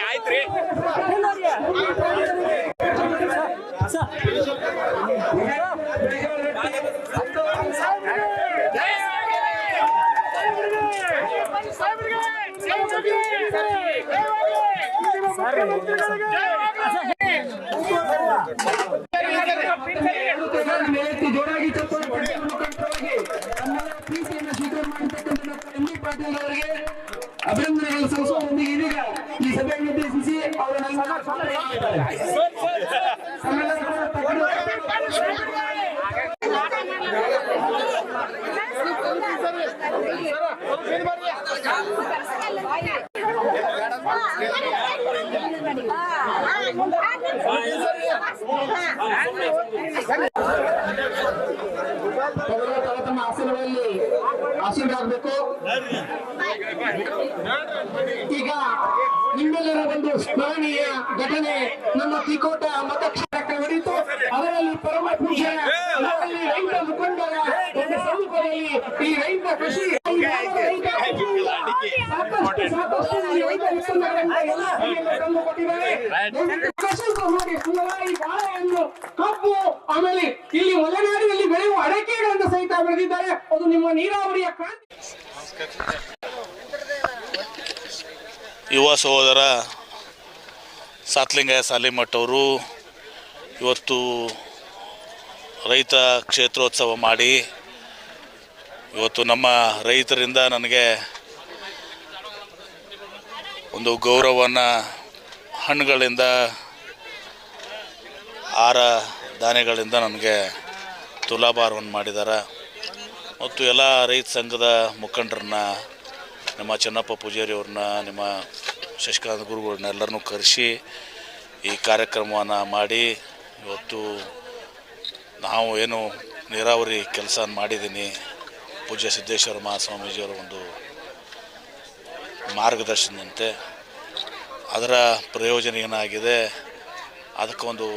ಆಯ್ತ್ರಿ ಜೋರಾಗಿ ಪ್ರೀತಿಯನ್ನು ಸ್ವೀಕಾರ ಮಾಡತಕ್ಕಂಥ ಡಾಕ್ಟರ್ ಎಂ ಬಿ ಪಾಟೀಲ್ ಅವರಿಗೆ ಅಭಿನಂದನೆಗಳು ಸಲ್ಲಿಸುವುದರೊಂದಿಗೆ ಇದೀಗ ಈ ಸಭೆಯನ್ನು ಉದ್ದೇಶಿಸಿ ಅವರನ್ನು ತಮ್ಮ ಆಸನಗಳಲ್ಲಿ ಆಶೀರ್ವಾದಬೇಕು. ಈಗ ನಿಮ್ಮೆಲ್ಲರ ಒಂದು ಸ್ಮರಣೀಯ ಘಟನೆ ನಮ್ಮ ತಿಕೋಟ ಮತಕ್ಷೇತ್ರಕ್ಕೆ ಹೊಡಿತು. ಅದರಲ್ಲಿ ಪರಮ ಪೂಜ್ಯ ರೈತ ಮುಖಂಡರ ಒಂದು ಸಮ್ಮುಖದಲ್ಲಿ ಈ ರೈತ ಕೃಷಿ ಕಬ್ಬು ಆಮೇಲೆ ಇಲ್ಲಿ ಮಲೆನಾಡಿನಲ್ಲಿ ಬೆಳೆಯುವ ಅಡಕೆಗಳನ್ನು ಸಹಿತ ಬೆಳೆದಿದ್ದಾರೆ. ಅದು ನಿಮ್ಮ ನೀರಾವರಿಯ ಕ್ರಾಂತಿ. ಯುವ ಸಹೋದರ ಸಾತ್ಲಿಂಗಯ್ಯ ಸಾಲಿಮಠ್ ಅವರು ಇವತ್ತು ರೈತ ಕ್ಷೇತ್ರೋತ್ಸವ ಮಾಡಿ ಇವತ್ತು ನಮ್ಮ ರೈತರಿಂದ ನನಗೆ ಒಂದು ಗೌರವವನ್ನು ಹಣ್ಣುಗಳಿಂದ ಆಹಾರ ಧಾನ್ಯಗಳಿಂದ ನನಗೆ ತುಲಾಭಾರವನ್ನು ಮಾಡಿದ್ದಾರೆ. ಮತ್ತು ಎಲ್ಲ ರೈತ ಸಂಘದ ಮುಖಂಡರನ್ನ, ನಿಮ್ಮ ಚೆನ್ನಪ್ಪ ಪೂಜಾರಿ ಅವ್ರನ್ನ, ನಿಮ್ಮ ಶಶಿಕಾಂತ್ ಗುರುಗಳನ್ನ ಎಲ್ಲರನ್ನೂ ಕರೆಸಿ ಈ ಕಾರ್ಯಕ್ರಮವನ್ನು ಮಾಡಿ ಇವತ್ತು ನಾವು ಏನು ನೀರಾವರಿ ಕೆಲಸ ಮಾಡಿದ್ದೀನಿ. ಪೂಜ್ಯ ಸಿದ್ದೇಶ್ವರ ಮಹಾಸ್ವಾಮೀಜಿಯವರ ಒಂದು ಮಾರ್ಗದರ್ಶನದಂತೆ ಅದರ ಪ್ರಯೋಜನ ಏನಾಗಿದೆ, ಅದಕ್ಕೊಂದು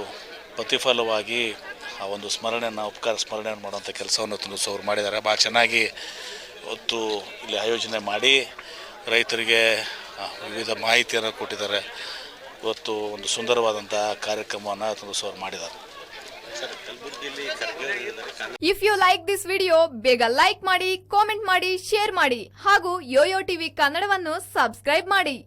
ಪ್ರತಿಫಲವಾಗಿ ಆ ಒಂದು ಸ್ಮರಣೆಯನ್ನು, ಉಪಕಾರ ಸ್ಮರಣೆಯನ್ನು ಮಾಡುವಂಥ ಕೆಲಸವನ್ನು ಅವರು ಮಾಡಿದ್ದಾರೆ. ಭಾಳ ಚೆನ್ನಾಗಿ ಇವತ್ತು ಇಲ್ಲಿ ಆಯೋಜನೆ ಮಾಡಿ ರೈತರಿಗೆ ವಿವಿಧ ಮಾಹಿತಿಯನ್ನು ಕೊಟ್ಟಿದ್ದಾರೆ. ಇವತ್ತು ಒಂದು ಸುಂದರವಾದಂಥ ಕಾರ್ಯಕ್ರಮವನ್ನು ಅವರು ಮಾಡಿದ್ದಾರೆ. If you like this video ಬೇಗ ಲೈಕ್ ಮಾಡಿ, ಕಾಮೆಂಟ್ ಮಾಡಿ, ಶೇರ್ ಮಾಡಿ ಹಾಗೂ ಯೋಯೋ ಟಿವಿ ಕನ್ನಡವನ್ನು ಸಬ್ಸ್ಕ್ರೈಬ್ ಮಾಡಿ.